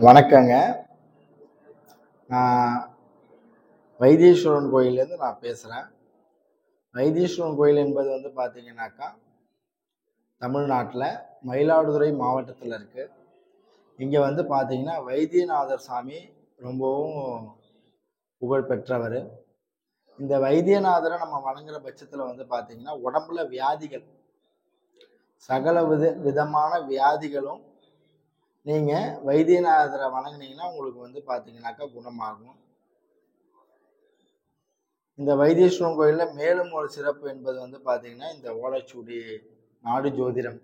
வணக்கங்க. நான் வைத்தீஸ்வரன் கோயிலேருந்து நான் பேசுகிறேன். வைத்தீஸ்வரன் கோயில் என்பது பார்த்தீங்கன்னாக்கா, தமிழ்நாட்டில் மயிலாடுதுறை மாவட்டத்தில் இருக்குது. இங்கே பார்த்தீங்கன்னா வைத்தியநாதர் சாமி ரொம்பவும் புகழ் பெற்றவர். இந்த வைத்தியநாதரை நம்ம வணங்குற பட்சத்தில் பார்த்தீங்கன்னா உடம்புல வியாதிகள், சகல விதமான வியாதிகளும் நீங்கள் வைத்தியநாதரை வணங்குனீங்கன்னா உங்களுக்கு பார்த்தீங்கன்னாக்கா குணமாகும். இந்த வைத்தீஸ்வரன் கோயிலில் மேலும் ஒரு சிறப்பு என்பது பார்த்தீங்கன்னா, இந்த ஓலைச்சுவடி நாடு ஜோதிடம்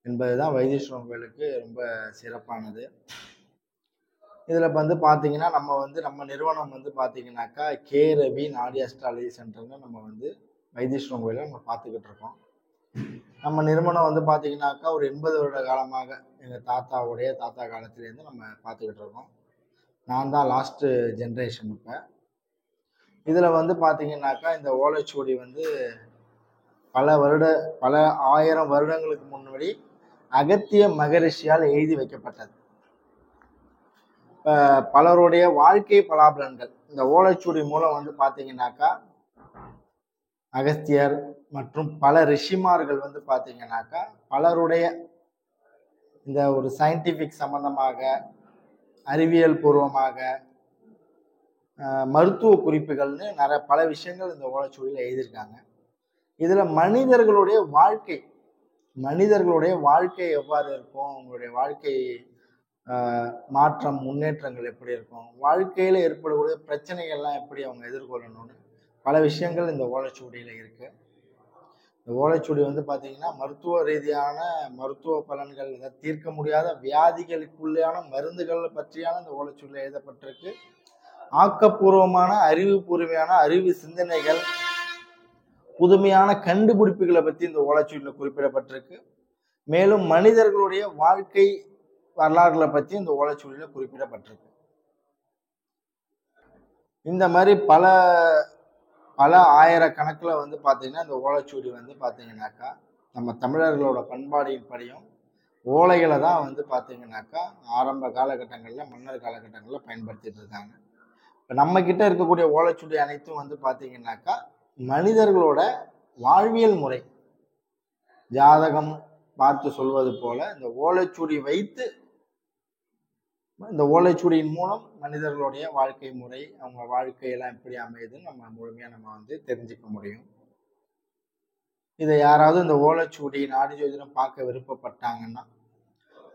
என்பது தான் வைத்தீஸ்வரன் கோயிலுக்கு ரொம்ப சிறப்பானது. இதில் பார்த்தீங்கன்னா நம்ம நிறுவனம் பார்த்தீங்கன்னாக்கா கே ரவி நாடி அஸ்ட்ராலஜி சென்டர்னு நம்ம வைத்தீஸ்வரன் கோயிலை நம்ம பார்த்துக்கிட்டு இருக்கோம். நம்ம நிறுவனம் பார்த்தீங்கன்னாக்கா ஒரு 80 வருட காலமாக எங்கள் தாத்தாவுடைய தாத்தா காலத்திலேருந்து நம்ம பார்த்துக்கிட்டு இருக்கோம். நான் தான் லாஸ்ட்டு ஜென்ரேஷன். இப்போ இதில் பார்த்தீங்கன்னாக்கா இந்த ஓலைச்சுவடி பல ஆயிரம் வருடங்களுக்கு முன்னாடி அகத்திய மகரிஷியால் எழுதி வைக்கப்பட்டது. பலருடைய வாழ்க்கை பலாபலன்கள் இந்த ஓலைச்சுவடி மூலம் பார்த்தீங்கன்னாக்கா அகஸ்தியர் மற்றும் பல ரிஷிமார்கள் பார்த்தீங்கன்னாக்கா பலருடைய இந்த ஒரு சயின்டிஃபிக் சம்பந்தமாக, அறிவியல் பூர்வமாக, மருத்துவ குறிப்புகள்னு பல விஷயங்கள் இந்த ஓலைச்சுவடியில் எழுதியிருக்காங்க. இதில் மனிதர்களுடைய வாழ்க்கை எவ்வாறு இருக்கும், உங்களுடைய வாழ்க்கை மாற்றம் முன்னேற்றங்கள் எப்படி இருக்கும், வாழ்க்கையில் ஏற்படக்கூடிய பிரச்சனைகள்லாம் எப்படி அவங்க எதிர்கொள்ளணும்னு பல விஷயங்கள் இந்த ஓலைச்சுவடியில் இருக்கு. இந்த ஓலைச்சுவடி பார்த்தீங்கன்னா மருத்துவ ரீதியான மருத்துவ பலன்கள், தீர்க்க முடியாத வியாதிகளுக்குள்ளான மருந்துகள் பற்றியான இந்த ஓலைச்சுவடியில் எழுதப்பட்டிருக்கு. ஆக்கப்பூர்வமான அறிவுபூர்வமான அறிவு சிந்தனைகள், புதுமையான கண்டுபிடிப்புகளை பற்றி இந்த ஓலைச்சுவடியில் குறிப்பிடப்பட்டிருக்கு. மேலும் மனிதர்களுடைய வாழ்க்கை வரலாறுகளை பற்றி இந்த ஓலைச்சுவடியில் குறிப்பிடப்பட்டிருக்கு. இந்த மாதிரி பல ஆயிரக்கணக்கில் பார்த்தீங்கன்னா இந்த ஓலைச்சுவடி பார்த்தீங்கன்னாக்கா நம்ம தமிழர்களோட பண்பாடின் படியும் ஓலைகளை தான் பார்த்தீங்கன்னாக்கா ஆரம்ப காலகட்டங்களில் மன்னர் காலகட்டங்களில் பயன்படுத்திட்டு இருக்காங்க. இப்போ நம்ம கிட்ட இருக்கக்கூடிய ஓலைச்சுவடி அனைத்தும் பார்த்தீங்கன்னாக்கா மனிதர்களோட வாழ்வியல் முறை, ஜாதகம் பார்த்து சொல்வது போல இந்த ஓலைச்சுவடி வைத்து இந்த ஓலைச்சுவடியின் மூலம் மனிதர்களுடைய வாழ்க்கை முறை, அவங்க வாழ்க்கையெல்லாம் எப்படி அமையுதுன்னு நம்ம முழுமையாக நம்ம தெரிஞ்சுக்க முடியும். இதை யாராவது இந்த ஓலைச்சுவடி நாடி ஜோதிடம் பார்க்க விருப்பப்பட்டாங்கன்னா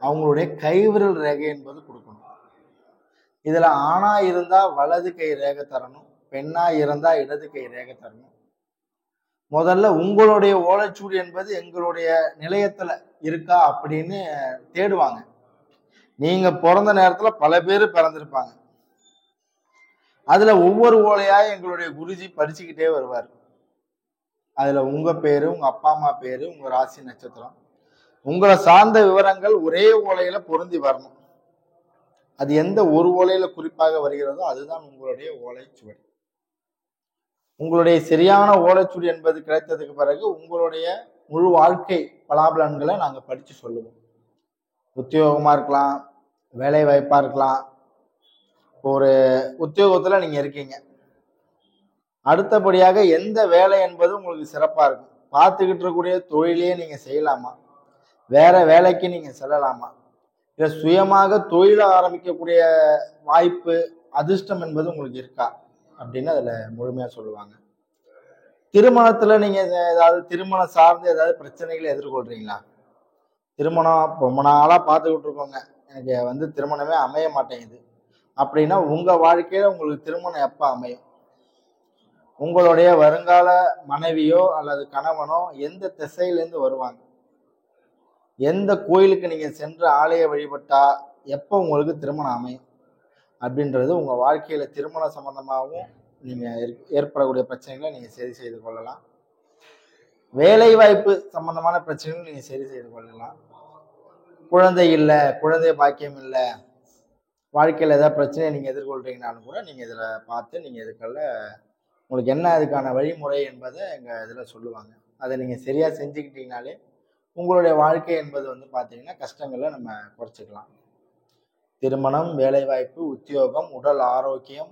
அவங்களுடைய கைவிரல் ரேகை என்பது கொடுக்கணும். இதுல ஆணா இருந்தா வலது கை ரேகை தரணும், பெண்ணா இருந்தா இடது கை ரேகை தரணும். முதல்ல உங்களுடைய ஓலைச்சுவடி என்பது எங்களுடைய நிலையத்துல இருக்கா அப்படின்னு தேடுவாங்க. நீங்க பிறந்த நேரத்துல பல பேர் பிறந்திருப்பாங்க. அதுல ஒவ்வொரு ஓலையா எங்களுடைய குருஜி படிச்சுக்கிட்டே வருவார். அதுல உங்க பேரு, உங்க அப்பா அம்மா பேரு, உங்க ராசி நட்சத்திரம், உங்களை சார்ந்த விவரங்கள் ஒரே ஓலையில பொருந்தி வரணும். அது எந்த ஒரு ஓலையில குறிப்பாக வருகிறதோ அதுதான் உங்களுடைய ஓலைச்சுவடி. உங்களுடைய சரியான ஓலைச்சுவடி என்பது கிடைத்ததுக்கு பிறகு உங்களுடைய முழு வாழ்க்கை பலாபலன்களை நாங்க படிச்சு சொல்லுவோம். உத்தியோகமா இருக்கலாம், வேலை வாய்ப்பா இருக்கலாம். ஒரு உத்தியோகத்துல நீங்க இருக்கீங்க, அடுத்தபடியாக எந்த வேலை என்பது உங்களுக்கு சிறப்பா இருக்கும், பார்த்துக்கிட்டு இருக்கக்கூடிய தொழிலே நீங்க செய்யலாமா, வேற வேலைக்கு நீங்க செல்லலாமா, இல்ல சுயமாக தொழில ஆரம்பிக்கக்கூடிய வாய்ப்பு அதிர்ஷ்டம் என்பது உங்களுக்கு இருக்கா அப்படின்னு அதுல முழுமையா சொல்லுவாங்க. திருமணத்துல நீங்க ஏதாவது திருமணம் சார்ந்து ஏதாவது பிரச்சனைகளை எதிர்கொள்றீங்களா? திருமணம் ரொம்ப நாளா பார்த்துக்கிட்டு இருக்கோங்க, எனக்கு திருமணமே அமைய மாட்டேங்குது அப்படின்னா உங்க வாழ்க்கையில உங்களுக்கு திருமணம் எப்ப அமையும்? உங்களுடைய வருங்கால மனைவியோ அல்லது கணவனோ எந்த திசையிலேருந்து வருவாங்க, எந்த கோயிலுக்கு நீங்க சென்று ஆலய வழிபட்டா எப்போ உங்களுக்கு திருமணம் அமையும் அப்படின்றது உங்க வாழ்க்கையில திருமணம் சம்பந்தமாகவும் நீங்க ஏற்படக்கூடிய பிரச்சனைகளை நீங்க சரி செய்து கொள்ளலாம். வேலை வாய்ப்பு சம்பந்தமான பிரச்சனைகளும் நீங்க சரி செய்து கொள்ளலாம். குழந்தை இல்லை, குழந்தை பாக்கியம் இல்லை, வாழ்க்கையில ஏதாவது பிரச்சனையை நீங்க எதிர்கொள்றீங்கனாலும் கூட நீங்க இதுல பார்த்து நீங்க இதுக்குள்ள உங்களுக்கு என்ன அதுக்கான வழிமுறை என்பதை எங்க இதுல சொல்லுவாங்க. அதை நீங்க சரியா செஞ்சுக்கிட்டீங்கனாலே உங்களுடைய வாழ்க்கை என்பது பார்த்தீங்கன்னா கஷ்டங்களை நம்ம குறைச்சிக்கலாம். திருமணம், வேலைவாய்ப்பு, உத்தியோகம், உடல் ஆரோக்கியம்,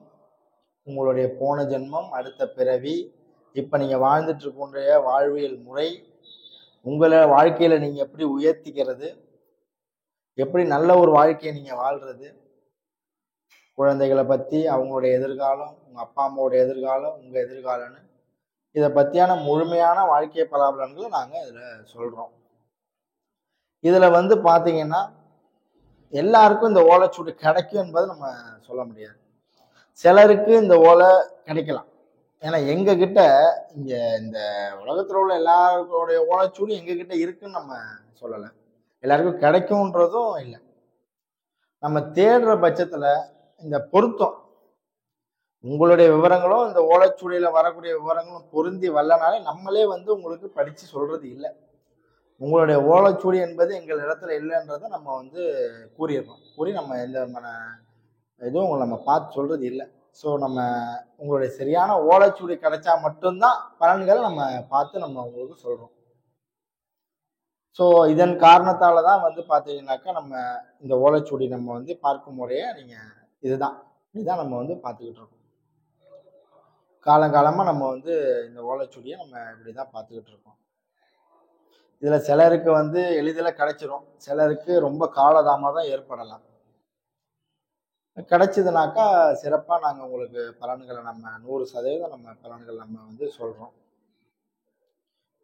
உங்களுடைய போன ஜென்மம், அடுத்த பிறவி, இப்போ நீங்கள் வாழ்ந்துட்டு இருக்கின்ற வாழ்வியல் முறை, உங்களை வாழ்க்கையில் நீங்கள் எப்படி உயர்த்திக்கிறது, எப்படி நல்ல ஒரு வாழ்க்கையை நீங்கள் வாழ்றது, குழந்தைகளை பற்றி, அவங்களுடைய எதிர்காலம், உங்கள் அப்பா அம்மாவோட எதிர்காலம், உங்கள் எதிர்காலம்னு இதை பற்றியான முழுமையான வாழ்க்கை பலாபலன்களை நாங்கள் இதில் சொல்கிறோம். இதில் வந்து பார்த்தீங்கன்னா எல்லாருக்கும் இந்த ஓலைச்சுவடி கிடைக்கும் என்பதை நம்ம சொல்ல முடியாது. சிலருக்கு இந்த ஓலை கிடைக்கலாம். ஏன்னா எங்ககிட்ட இங்கே இந்த உலகத்தில் உள்ள எல்லாருடைய ஓலைச்சுவடி எங்ககிட்ட இருக்குன்னு நம்ம சொல்லலை. எல்லாருக்கும் கிடைக்கும்ன்றதும் இல்லை. நம்ம தேடுற பட்சத்தில் இந்த பொருத்தம், உங்களுடைய விவரங்களும் இந்த ஓலைச்சுவடியில் வரக்கூடிய விவரங்களும் பொருந்தி வரலனாலே நம்மளே வந்து உங்களுக்கு படித்து சொல்றது இல்லை. உங்களுடைய ஓலைச்சுவடி என்பது எங்கள் இடத்துல இல்லைன்றதை நம்ம வந்து கூறிடுறோம். கூறி நம்ம எந்த விதமான இதுவும் உங்களை நம்ம பார்த்து சொல்றது இல்லை. ஸோ நம்ம உங்களுடைய சரியான ஓலைச்சுவடி கிடைச்சா மட்டும்தான் பலன்களை நம்ம பார்த்து நம்ம உங்களுக்கு சொல்கிறோம். ஸோ இதன் காரணத்தால் தான் வந்து பார்த்தீங்கன்னாக்கா நம்ம இந்த ஓலைச்சுவடி நம்ம வந்து பார்க்கும் முறையை இதுதான் நம்ம வந்து பார்த்துக்கிட்டு இருக்கோம். காலங்காலமாக நம்ம வந்து இந்த ஓலைச்சுவடியை நம்ம இப்படி தான் பார்த்துக்கிட்டு இருக்கோம். இதில் சிலருக்கு வந்து எளிதில் கிடைச்சிரும், சிலருக்கு ரொம்ப காலதாமதம் ஏற்படலாம். கிடைச்சதுனாக்கா சிறப்பாக நாங்கள் உங்களுக்கு பலன்களை நம்ம 100% நம்ம பலன்கள் நம்ம வந்து சொல்கிறோம்.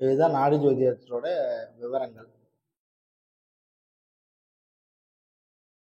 இதுதான் நாடி ஜோதிடத்தோட விவரங்கள்.